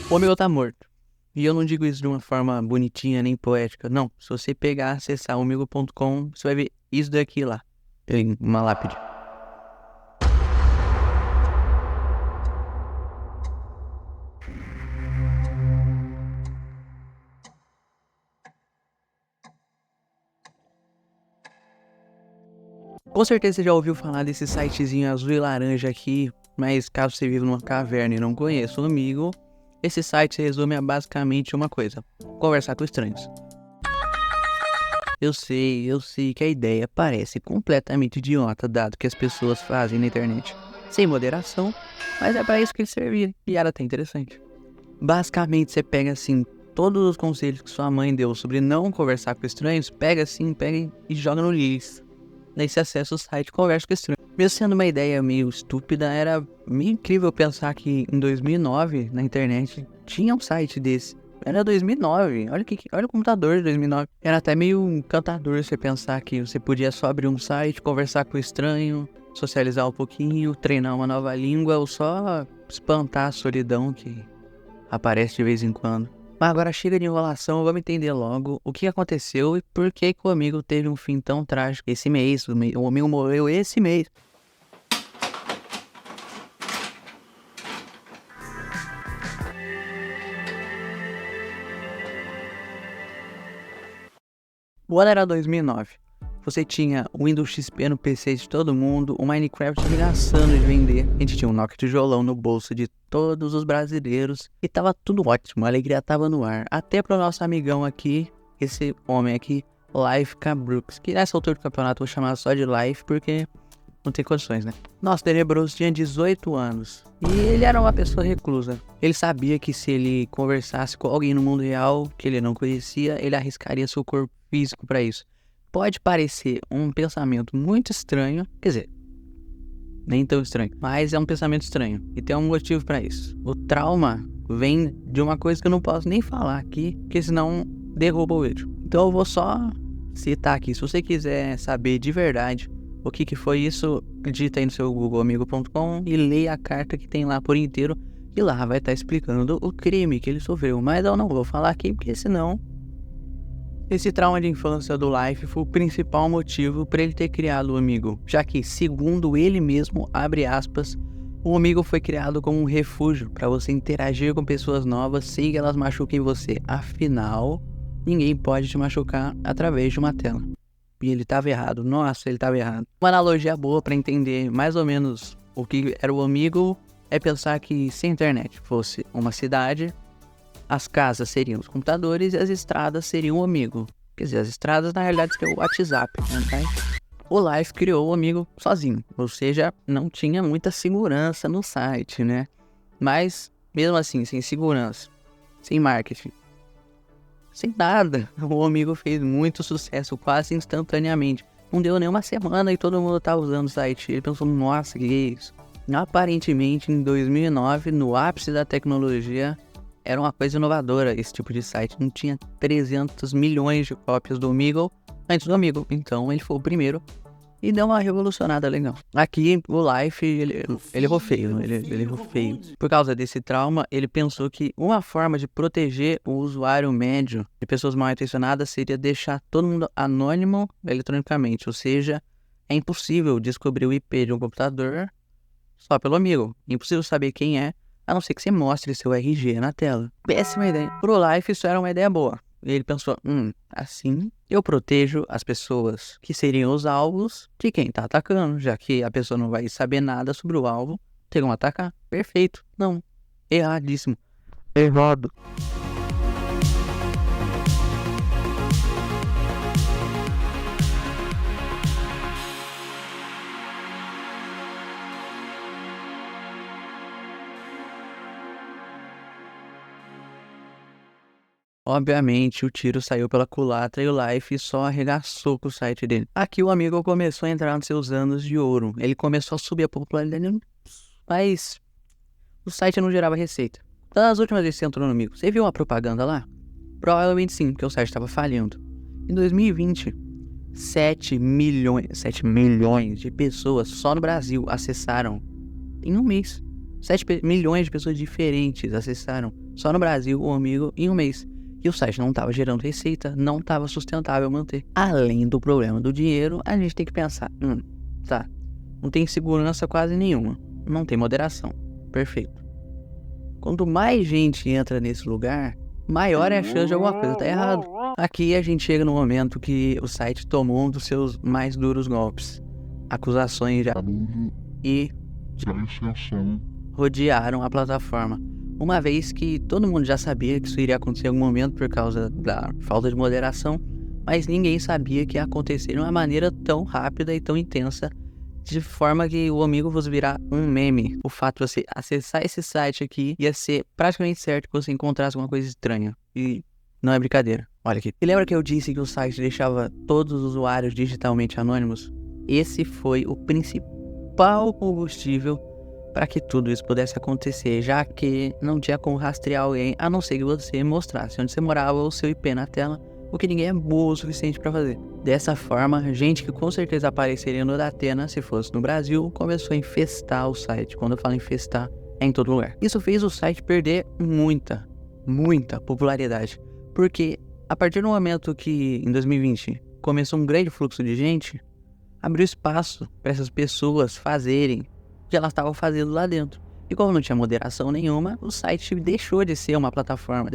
O Omegle tá morto. E eu não digo isso de uma forma bonitinha nem poética. Não. Se você pegar, acessar omegle.com, você vai ver isso daqui lá. Em uma lápide. Com certeza você já ouviu falar desse sitezinho azul e laranja aqui, mas caso você viva numa caverna e não conheça o Omegle, esse site se resume a basicamente uma coisa: conversar com estranhos. Eu sei que a ideia parece completamente idiota, dado que as pessoas fazem na internet sem moderação, mas é pra isso que ele servia, e era até interessante. Basicamente, você pega assim todos os conselhos que sua mãe deu sobre não conversar com estranhos, pega e joga no lixo. Daí você acessa o site e conversa com estranhos. Mesmo sendo uma ideia meio estúpida, era meio incrível pensar que em 2009, na internet, tinha um site desse. Era 2009, olha o computador de 2009. Era até meio encantador você pensar que você podia só abrir um site, conversar com o estranho, socializar um pouquinho, treinar uma nova língua ou só espantar a solidão que aparece de vez em quando. Mas agora chega de enrolação, vamos entender logo o que aconteceu e por que o Omegle teve um fim tão trágico esse mês. O Omegle morreu esse mês. O ano era 2009. Você tinha o Windows XP no PC de todo mundo, o Minecraft ameaçando de vender. A gente tinha um Nokia tijolão no bolso de todos os brasileiros. E tava tudo ótimo, a alegria tava no ar. Até pro nosso amigão aqui, esse homem aqui, Life K. Brooks. Que nessa altura do campeonato eu vou chamar só de Life porque não tem condições, né? Nosso Tenebroso tinha 18 anos. E ele era uma pessoa reclusa. Ele sabia que se ele conversasse com alguém no mundo real que ele não conhecia, ele arriscaria seu corpo físico pra isso. Pode parecer um pensamento muito estranho, quer dizer, nem tão estranho, mas é um pensamento estranho e tem um motivo pra isso. O trauma vem de uma coisa que eu não posso nem falar aqui, porque senão derruba o vídeo. Então eu vou só citar aqui. Se você quiser saber de verdade o que foi isso, digita aí no seu googleamigo.com e leia a carta que tem lá por inteiro, e lá vai estar explicando o crime que ele sofreu. Mas eu não vou falar aqui porque senão esse trauma de infância do Life foi o principal motivo para ele ter criado o Omegle, já que, segundo ele mesmo, abre aspas, o Omegle foi criado como um refúgio para você interagir com pessoas novas sem que elas machuquem você. Afinal, ninguém pode te machucar através de uma tela. E ele estava errado. Nossa, ele estava errado. Uma analogia boa para entender mais ou menos o que era o Omegle é pensar que se a internet fosse uma cidade, as casas seriam os computadores e as estradas seriam o Omegle. Quer dizer, as estradas na realidade seriam o WhatsApp, né? O Life criou o Omegle sozinho, ou seja, não tinha muita segurança no site, né? Mas, mesmo assim, sem segurança, sem marketing, sem nada, o Omegle fez muito sucesso quase instantaneamente. Não deu nem uma semana e todo mundo tava usando o site. Ele pensou, nossa, que é isso? Aparentemente, em 2009, no ápice da tecnologia, era uma coisa inovadora esse tipo de site. Não tinha 300 milhões de cópias do Omegle antes do Omegle. Então ele foi o primeiro e deu uma revolucionada legal. Aqui o Life, ele errou feio, ele errou feio. Por causa desse trauma, ele pensou que uma forma de proteger o usuário médio de pessoas mal intencionadas seria deixar todo mundo anônimo eletronicamente. Ou seja, é impossível descobrir o IP de um computador só pelo Omegle. É impossível saber quem é, a não ser que você mostre seu RG na tela. Péssima ideia. Pro Life isso era uma ideia boa. E ele pensou, assim eu protejo as pessoas que seriam os alvos de quem tá atacando, já que a pessoa não vai saber nada sobre o alvo, tem como atacar. Perfeito. Não. Erradíssimo. Errado. Obviamente, o tiro saiu pela culatra e o Life só arregaçou com o site dele. Aqui o amigo começou a entrar nos seus anos de ouro. Ele começou a subir a popularidade, mas o site não gerava receita. Das últimas vezes que você entrou no amigo, você viu uma propaganda lá? Provavelmente sim, porque o site estava falhando. Em 2020, 7 milhões de pessoas só no Brasil acessaram em um mês. milhões de pessoas diferentes acessaram só no Brasil o Omegle em um mês. E o site não estava gerando receita, não estava sustentável manter. Além do problema do dinheiro, a gente tem que pensar, tá, não tem segurança quase nenhuma, não tem moderação, perfeito. Quanto mais gente entra nesse lugar, maior é a chance de alguma coisa estar errado. Aqui a gente chega no momento que o site tomou um dos seus mais duros golpes. Acusações de abuso e rodearam a plataforma. Uma vez que todo mundo já sabia que isso iria acontecer em algum momento por causa da falta de moderação, mas ninguém sabia que ia acontecer de uma maneira tão rápida e tão intensa, de forma que o Omegle fosse virar um meme. O fato de você acessar esse site aqui ia ser praticamente certo que você encontrasse alguma coisa estranha. E não é brincadeira. Olha aqui. E lembra que eu disse que o site deixava todos os usuários digitalmente anônimos? Esse foi o principal combustível para que tudo isso pudesse acontecer, já que não tinha como rastrear alguém, a não ser que você mostrasse onde você morava ou seu IP na tela, o que ninguém é burro o suficiente para fazer. Dessa forma, gente que com certeza apareceria no Datena, se fosse no Brasil, começou a infestar o site. Quando eu falo infestar, é em todo lugar. Isso fez o site perder muita popularidade, porque a partir do momento que, em 2020, começou um grande fluxo de gente, abriu espaço para essas pessoas fazerem o que elas estavam fazendo lá dentro. E como não tinha moderação nenhuma, o site deixou de ser uma plataforma,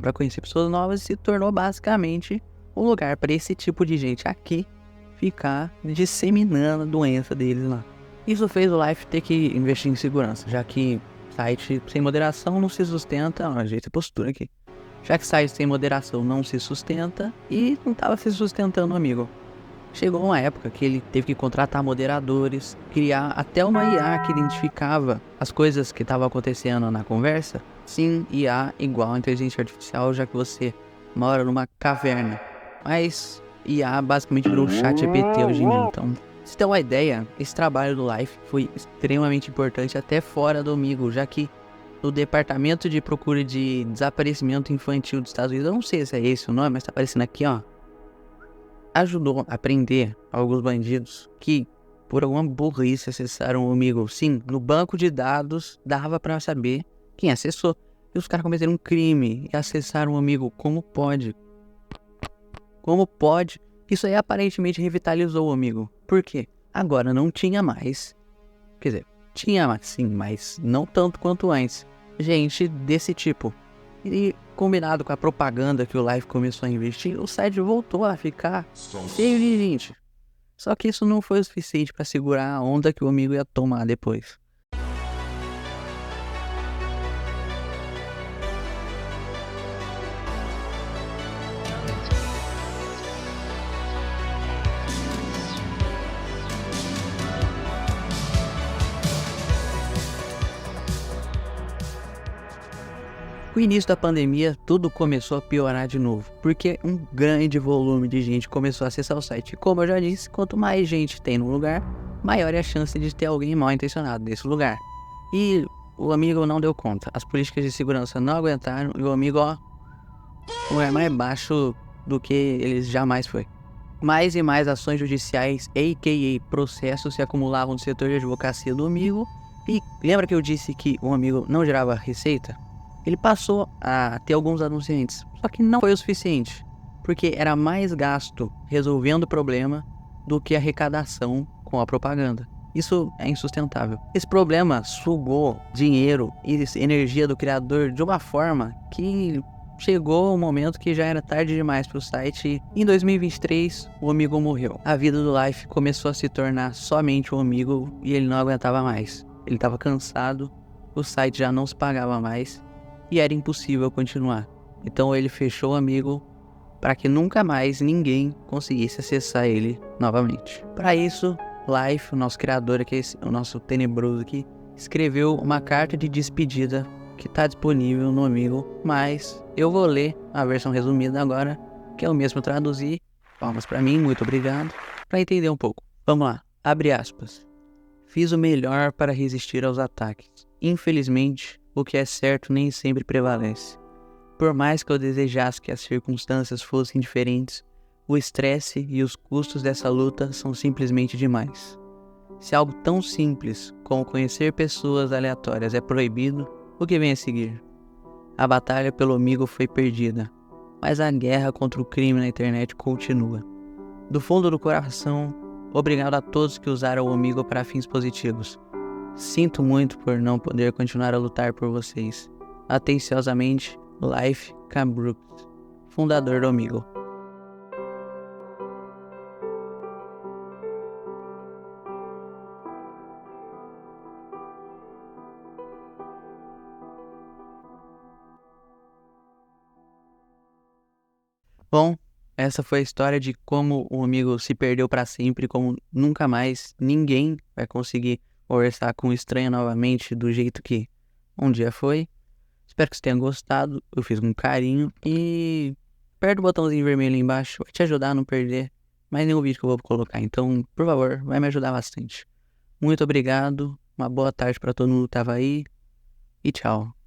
para conhecer pessoas novas e se tornou basicamente um lugar para esse tipo de gente aqui ficar disseminando a doença deles lá. Isso fez o Life ter que investir em segurança, já que site sem moderação não se sustenta, jeito de postura aqui. Já que site sem moderação não se sustenta e não estava se sustentando, amigo. Chegou uma época que ele teve que contratar moderadores, criar até uma IA que identificava as coisas que estavam acontecendo na conversa. Sim, IA igual a inteligência artificial, já que você mora numa caverna. Mas IA basicamente virou um chat GPT hoje em dia. Então, pra você ter uma ideia, esse trabalho do Life foi extremamente importante até fora do Omegle, já que no Departamento de Procura de Desaparecimento Infantil dos Estados Unidos, eu não sei se é esse o nome, mas tá aparecendo aqui, ó. Ajudou a prender alguns bandidos que, por alguma burrice, acessaram o Omegle. Sim, no banco de dados dava pra saber quem acessou. E os caras cometeram um crime e acessaram o Omegle. Como pode? Como pode? Isso aí aparentemente revitalizou o Omegle. Por quê? Agora não tinha mais. Quer dizer, tinha sim, mas não tanto quanto antes. Gente desse tipo. E combinado com a propaganda que o Life começou a investir, o site voltou a ficar cheio de gente. Só que isso não foi o suficiente para segurar a onda que o Omegle ia tomar depois. No início da pandemia, tudo começou a piorar de novo, porque um grande volume de gente começou a acessar o site. E como eu já disse, quanto mais gente tem no lugar, maior é a chance de ter alguém mal intencionado nesse lugar. E o Omegle não deu conta, as políticas de segurança não aguentaram e o Omegle, é mais baixo do que eles jamais foi. Mais e mais ações judiciais, a.k.a. processos, se acumulavam no setor de advocacia do Omegle. E lembra que eu disse que o Omegle não gerava receita? Ele passou a ter alguns anunciantes, só que não foi o suficiente, porque era mais gasto resolvendo o problema do que arrecadação com a propaganda. Isso é insustentável. Esse problema sugou dinheiro e energia do criador de uma forma que chegou um momento que já era tarde demais para o site e em 2023 o Omegle morreu. A vida do Life começou a se tornar somente o Omegle e ele não aguentava mais. Ele estava cansado, o site já não se pagava mais e era impossível continuar. Então ele fechou o Omegle para que nunca mais ninguém conseguisse acessar ele novamente. Para isso, Life, o nosso criador aqui, o nosso tenebroso aqui, escreveu uma carta de despedida que está disponível no Omegle, mas eu vou ler a versão resumida agora, que eu mesmo traduzi. Palmas para mim, muito obrigado, para entender um pouco. Vamos lá, abre aspas. Fiz o melhor para resistir aos ataques. Infelizmente, o que é certo nem sempre prevalece. Por mais que eu desejasse que as circunstâncias fossem diferentes, o estresse e os custos dessa luta são simplesmente demais. Se algo tão simples como conhecer pessoas aleatórias é proibido, o que vem a seguir? A batalha pelo amigo foi perdida, mas a guerra contra o crime na internet continua. Do fundo do coração, obrigado a todos que usaram o amigo para fins positivos. Sinto muito por não poder continuar a lutar por vocês. Atenciosamente, Life K. Brooks, fundador do Amigo. Bom, essa foi a história de como o amigo se perdeu para sempre, como nunca mais ninguém vai conseguir conversar com um estranho novamente do jeito que um dia foi. Espero que você tenha gostado, eu fiz com carinho e aperta o botãozinho vermelho aí embaixo, vai te ajudar a não perder mais nenhum vídeo que eu vou colocar, então, por favor, vai me ajudar bastante. Muito obrigado, uma boa tarde para todo mundo que tava aí e tchau.